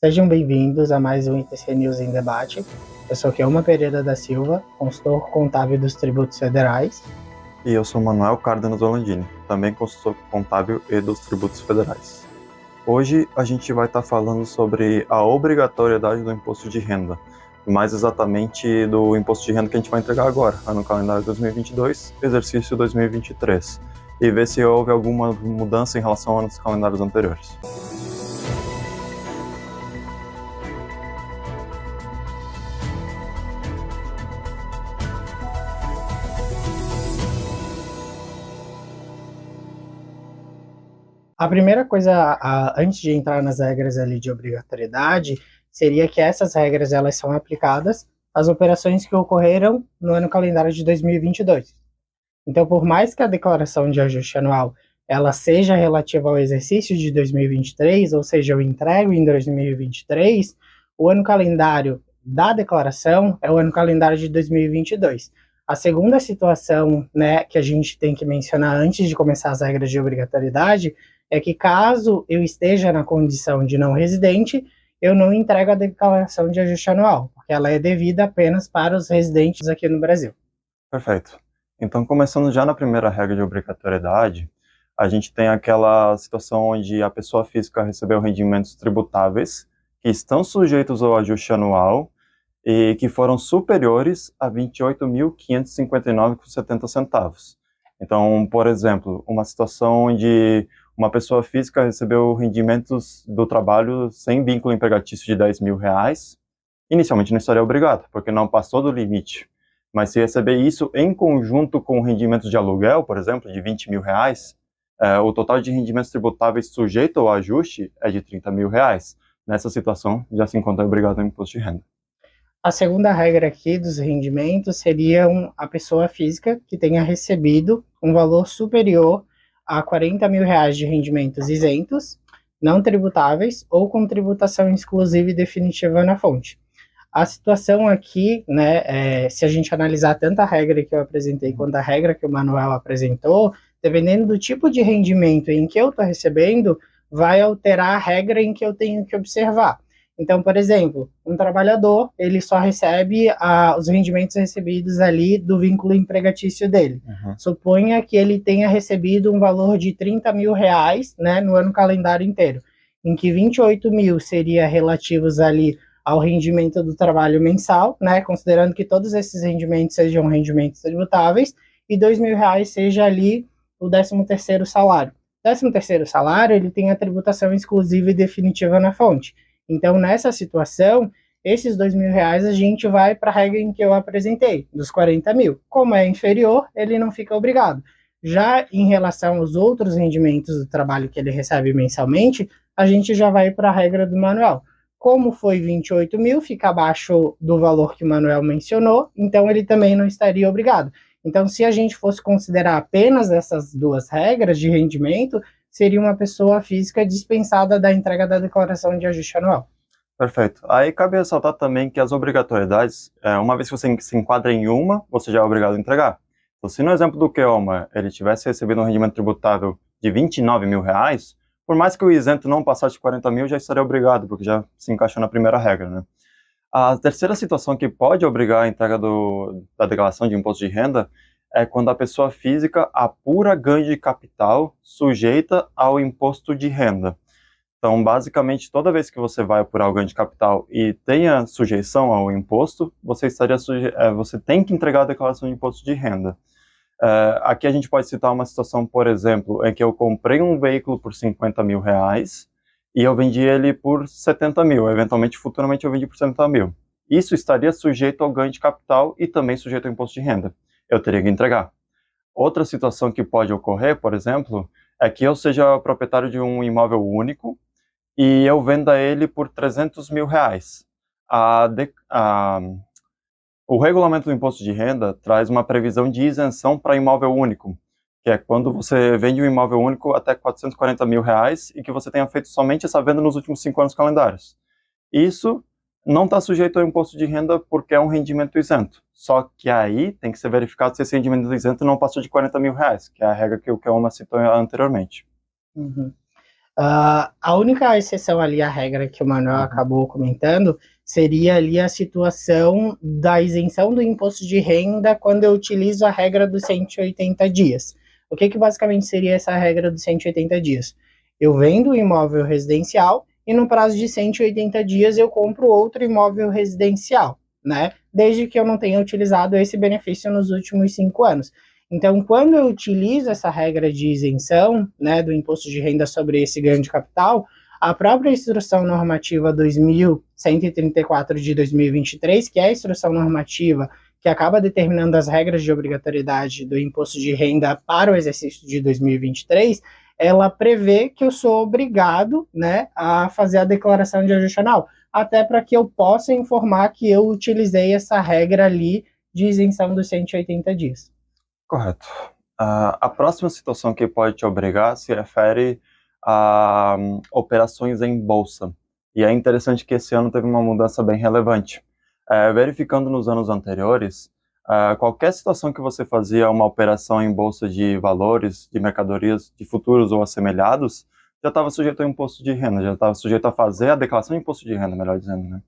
Sejam bem-vindos a mais um ITC News em Debate. Eu sou Kelma Pereira da Silva, consultor contábil dos tributos federais. E eu sou Manuel Cárdenas Olandini, também consultor contábil e dos tributos federais. Hoje a gente vai estar falando sobre a obrigatoriedade do imposto de renda, mais exatamente do imposto de renda que a gente vai entregar agora, ano calendário 2022, exercício 2023, e ver se houve alguma mudança em relação aos calendários anteriores. A primeira coisa, antes de entrar nas regras ali de obrigatoriedade, seria que essas regras elas são aplicadas às operações que ocorreram no ano calendário de 2022. Então, por mais que a declaração de ajuste anual ela seja relativa ao exercício de 2023, ou seja, eu entrego em 2023, o ano calendário da declaração é o ano calendário de 2022. A segunda situação, né, que a gente tem que mencionar antes de começar as regras de obrigatoriedade é que caso eu esteja na condição de não residente, eu não entrego a declaração de ajuste anual, porque ela é devida apenas para os residentes aqui no Brasil. Perfeito. Então, começando já na primeira regra de obrigatoriedade, a gente tem aquela situação onde a pessoa física recebeu rendimentos tributáveis que estão sujeitos ao ajuste anual e que foram superiores a R$ 28.559,70. Então, por exemplo, uma situação onde uma pessoa física recebeu rendimentos do trabalho sem vínculo empregatício de R$ 10.000, inicialmente não estaria obrigado, porque não passou do limite. Mas se receber isso em conjunto com rendimentos de aluguel, por exemplo, de R$ 20.000, o total de rendimentos tributáveis sujeito ao ajuste é de R$ 30.000. Nessa situação, já se encontra obrigado ao imposto de renda. A segunda regra aqui dos rendimentos seria a pessoa física que tenha recebido um valor superior a R$ 40.000 de rendimentos isentos, não tributáveis ou com tributação exclusiva e definitiva na fonte. A situação aqui, né, se a gente analisar tanto a regra que eu apresentei quanto a regra que o Manuel apresentou, dependendo do tipo de rendimento em que eu estou recebendo, vai alterar a regra em que eu tenho que observar. Então, por exemplo, um trabalhador, ele só recebe os rendimentos recebidos ali do vínculo empregatício dele. Suponha que ele tenha recebido um valor de R$ 30.000, né, no ano calendário inteiro, em que 28 mil seria relativos ali ao rendimento do trabalho mensal, né, considerando que todos esses rendimentos sejam rendimentos tributáveis, e R$ 2.000 seja ali o 13º salário. O 13º salário, ele tem a tributação exclusiva e definitiva na fonte. Então, nessa situação, esses R$ 2.000 a gente vai para a regra em que eu apresentei, dos 40 mil. Como é inferior, ele não fica obrigado. Já em relação aos outros rendimentos do trabalho que ele recebe mensalmente, a gente já vai para a regra do Manuel. Como foi 28 mil, fica abaixo do valor que o Manuel mencionou, então ele também não estaria obrigado. Então, se a gente fosse considerar apenas essas duas regras de rendimento, seria uma pessoa física dispensada da entrega da declaração de ajuste anual. Perfeito. Aí cabe ressaltar também que as obrigatoriedades, uma vez que você se enquadra em uma, você já é obrigado a entregar. Então, se no exemplo do Kelma, ele tivesse recebido um rendimento tributável de R$ 29.000, por mais que o isento não passasse de 40 mil, já estaria obrigado, porque já se encaixa na primeira regra, né? A terceira situação que pode obrigar a entrega da declaração de imposto de renda é quando a pessoa física apura ganho de capital sujeita ao imposto de renda. Então, basicamente, toda vez que você vai apurar o ganho de capital e tenha sujeição ao imposto, você tem que entregar a declaração de imposto de renda. Aqui a gente pode citar uma situação, por exemplo, em que eu comprei um veículo por R$ 50.000 e eu vendi ele por 70 mil. Eventualmente, futuramente, eu vendi por 70 mil. Isso estaria sujeito ao ganho de capital e também sujeito ao imposto de renda. Eu teria que entregar. Outra situação que pode ocorrer, por exemplo, é que eu seja proprietário de um imóvel único e eu venda ele por R$ 300.000. O regulamento do imposto de renda traz uma previsão de isenção para imóvel único, que é quando você vende um imóvel único até R$ 440.000 e que você tenha feito somente essa venda nos últimos 5 anos calendários. Isso não está sujeito ao imposto de renda porque é um rendimento isento. Só que aí tem que ser verificado se esse rendimento isento não passou de R$ 40.000, que é a regra que o Kelma citou anteriormente. A única exceção ali, a regra que o Manuel acabou comentando, seria ali a situação da isenção do imposto de renda quando eu utilizo a regra dos 180 dias. O que basicamente seria essa regra dos 180 dias? Eu vendo um imóvel residencial e no prazo de 180 dias eu compro outro imóvel residencial, né? Desde que eu não tenha utilizado esse benefício nos últimos 5 anos. Então, quando eu utilizo essa regra de isenção, né, do imposto de renda sobre esse ganho de capital, a própria Instrução Normativa 2134 de 2023, que é a instrução normativa que acaba determinando as regras de obrigatoriedade do imposto de renda para o exercício de 2023, ela prevê que eu sou obrigado, né, a fazer a declaração de ajuste anual, até para que eu possa informar que eu utilizei essa regra ali de isenção dos 180 dias. Correto. A próxima situação que pode te obrigar se refere a operações em bolsa. E é interessante que esse ano teve uma mudança bem relevante. Verificando nos anos anteriores, qualquer situação que você fazia uma operação em bolsa de valores, de mercadorias, de futuros ou assemelhados, já estava sujeito ao imposto de renda, já estava sujeito a fazer a declaração de imposto de renda, melhor dizendo, né?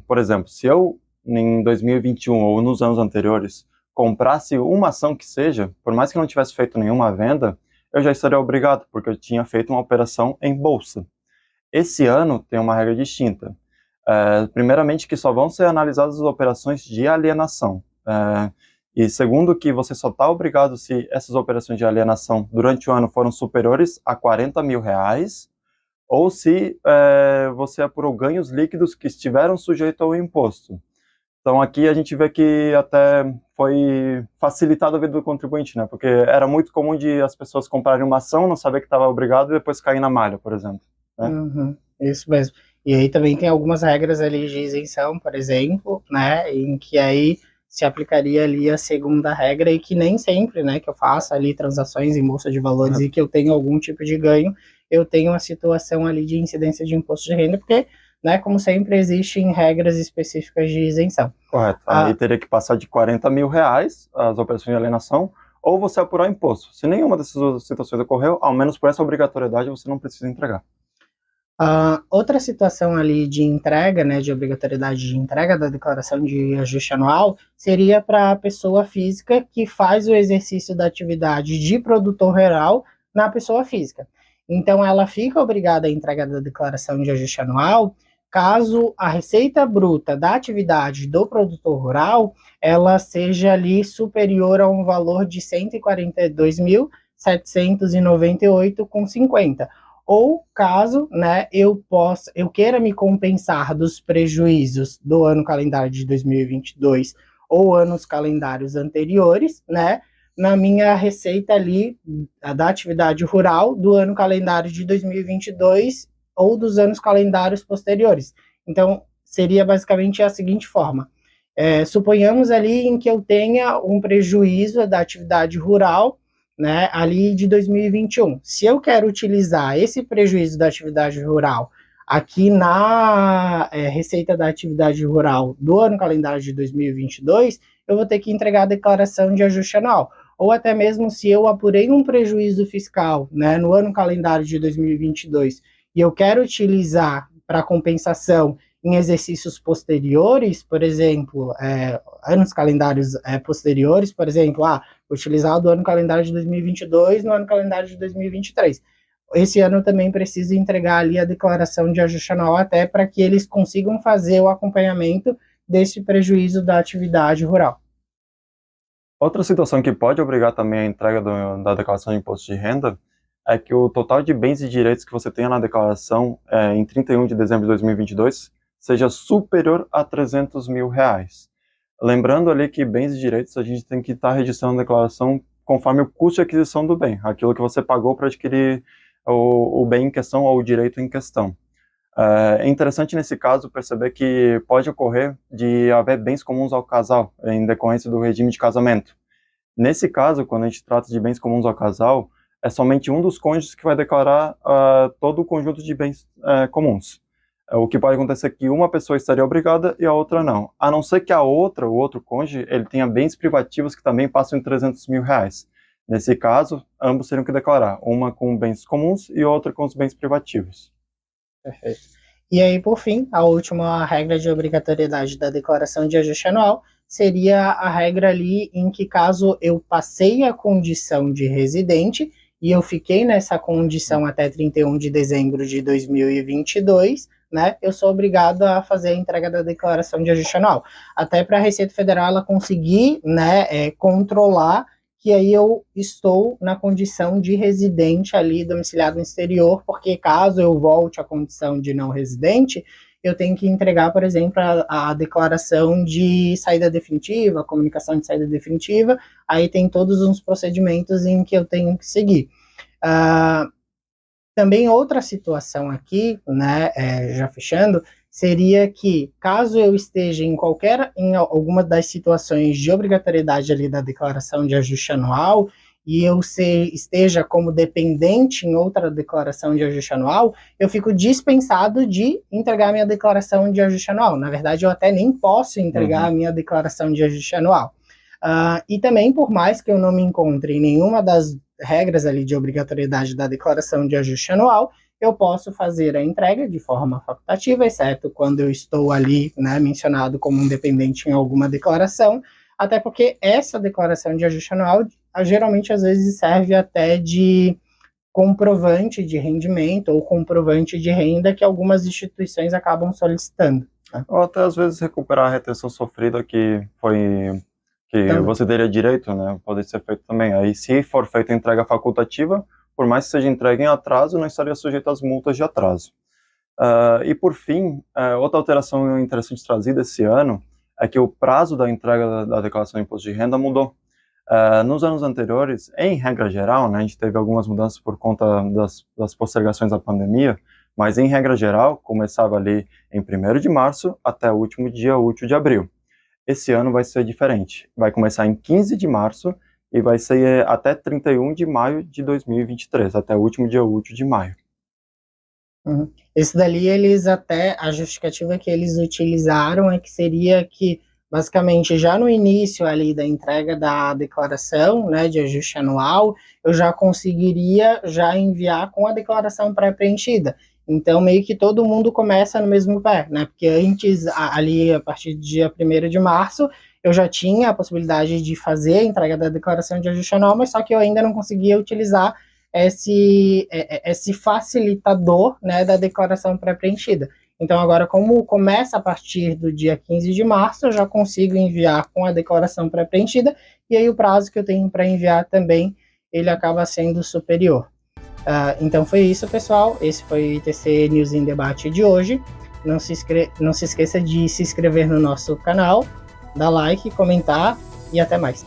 Por exemplo, se eu, em 2021 ou nos anos anteriores, comprasse uma ação que seja, por mais que não tivesse feito nenhuma venda, eu já estaria obrigado, porque eu tinha feito uma operação em bolsa. Esse ano tem uma regra distinta. Primeiramente, que só vão ser analisadas as operações de alienação. E segundo, que você só está obrigado se essas operações de alienação durante o ano foram superiores a 40 mil reais, ou se você apurou ganhos líquidos que estiveram sujeitos ao imposto. Então aqui a gente vê que até foi facilitado a vida do contribuinte, né? Porque era muito comum de as pessoas comprarem uma ação, não saber que estava obrigado e depois cair na malha, por exemplo. Né? Isso mesmo. E aí também tem algumas regras ali de isenção, por exemplo, né? Em que aí se aplicaria ali a segunda regra e que nem sempre, né, que eu faça ali transações em bolsa de valores e que eu tenho algum tipo de ganho, eu tenho uma situação ali de incidência de imposto de renda, porque, né, como sempre, existem regras específicas de isenção. Correto. Aí teria que passar de 40 mil reais as operações de alienação, ou você apurar imposto. Se nenhuma dessas situações ocorreu, ao menos por essa obrigatoriedade, você não precisa entregar. Outra situação ali de entrega, né, de obrigatoriedade de entrega da declaração de ajuste anual, seria para a pessoa física que faz o exercício da atividade de produtor rural na pessoa física. Então, ela fica obrigada à entrega da declaração de ajuste anual caso a receita bruta da atividade do produtor rural ela seja ali superior a um valor de R$ 142.798,50. Ou caso, né, eu queira me compensar dos prejuízos do ano calendário de 2022 ou anos calendários anteriores, né, na minha receita ali da atividade rural do ano calendário de 2022 ou dos anos calendários posteriores. Então, seria basicamente a seguinte forma. Suponhamos ali em que eu tenha um prejuízo da atividade rural, né, ali de 2021. Se eu quero utilizar esse prejuízo da atividade rural aqui na receita da atividade rural do ano calendário de 2022, eu vou ter que entregar a declaração de ajuste anual. Ou até mesmo se eu apurei um prejuízo fiscal, né, no ano calendário de 2022 e eu quero utilizar para compensação em exercícios posteriores, por exemplo, anos calendários posteriores, por exemplo, utilizar do ano calendário de 2022 no ano calendário de 2023. Esse ano também precisa entregar ali a declaração de ajuste anual até para que eles consigam fazer o acompanhamento desse prejuízo da atividade rural. Outra situação que pode obrigar também a entrega da declaração de imposto de renda é que o total de bens e direitos que você tenha na declaração em 31 de dezembro de 2022 seja superior a 300 mil reais. Lembrando ali que bens e direitos a gente tem que estar registrando a declaração conforme o custo de aquisição do bem, aquilo que você pagou para adquirir o bem em questão ou o direito em questão. É interessante nesse caso perceber que pode ocorrer de haver bens comuns ao casal em decorrência do regime de casamento. Nesse caso, quando a gente trata de bens comuns ao casal, é somente um dos cônjuges que vai declarar todo o conjunto de bens comuns. O que pode acontecer é que uma pessoa estaria obrigada e a outra não. A não ser que o outro cônjuge, ele tenha bens privativos que também passam em 300 mil reais. Nesse caso, ambos teriam que declarar, uma com bens comuns e outra com os bens privativos. Perfeito. E aí, por fim, a última regra de obrigatoriedade da declaração de ajuste anual seria a regra ali em que, caso eu passei a condição de residente e eu fiquei nessa condição até 31 de dezembro de 2022, né, eu sou obrigado a fazer a entrega da declaração de ajuste anual. Até para a Receita Federal ela conseguir, né, controlar que aí eu estou na condição de residente ali, domiciliado no exterior, porque caso eu volte à condição de não residente, eu tenho que entregar, por exemplo, a declaração de saída definitiva, a comunicação de saída definitiva, aí tem todos os procedimentos em que eu tenho que seguir. Também outra situação aqui, né, já fechando, seria que, caso eu esteja em alguma das situações de obrigatoriedade ali da declaração de ajuste anual, e eu esteja como dependente em outra declaração de ajuste anual, eu fico dispensado de entregar a minha declaração de ajuste anual. Na verdade, eu até nem posso entregar a minha declaração de ajuste anual. E também, por mais que eu não me encontre em nenhuma das regras ali de obrigatoriedade da declaração de ajuste anual, eu posso fazer a entrega de forma facultativa, exceto quando eu estou ali, né, mencionado como um dependente em alguma declaração, até porque essa declaração de ajuste anual geralmente às vezes serve até de comprovante de rendimento ou comprovante de renda que algumas instituições acabam solicitando. Né? Ou até às vezes recuperar a retenção sofrida que você teria direito, né? Pode ser feito também. Aí, se for feita a entrega facultativa, por mais que seja entregue em atraso, não estaria sujeito às multas de atraso. E por fim, outra alteração interessante trazida esse ano é que o prazo da entrega da declaração de imposto de renda mudou. Nos anos anteriores, em regra geral, né, a gente teve algumas mudanças por conta das postergações da pandemia, mas em regra geral, começava ali em 1º de março até o último dia útil de abril. Esse ano vai ser diferente. Vai começar em 15 de março e vai ser até 31 de maio de 2023, até o último dia útil de maio. Esse dali, a justificativa que eles utilizaram é que seria que, basicamente, já no início ali da entrega da declaração, né, de ajuste anual, eu já conseguiria já enviar com a declaração pré-preenchida. Então, meio que todo mundo começa no mesmo pé, né? Porque antes, ali, a partir do dia 1º de março, eu já tinha a possibilidade de fazer a entrega da declaração de ajuste anual, mas só que eu ainda não conseguia utilizar esse facilitador, né, da declaração pré-preenchida. Então, agora, como começa a partir do dia 15 de março, eu já consigo enviar com a declaração pré-preenchida, e aí o prazo que eu tenho para enviar também, ele acaba sendo superior. Então foi isso, pessoal. Esse foi o ITC News em Debate de hoje. Não se esqueça de se inscrever no nosso canal, dar like, comentar e até mais.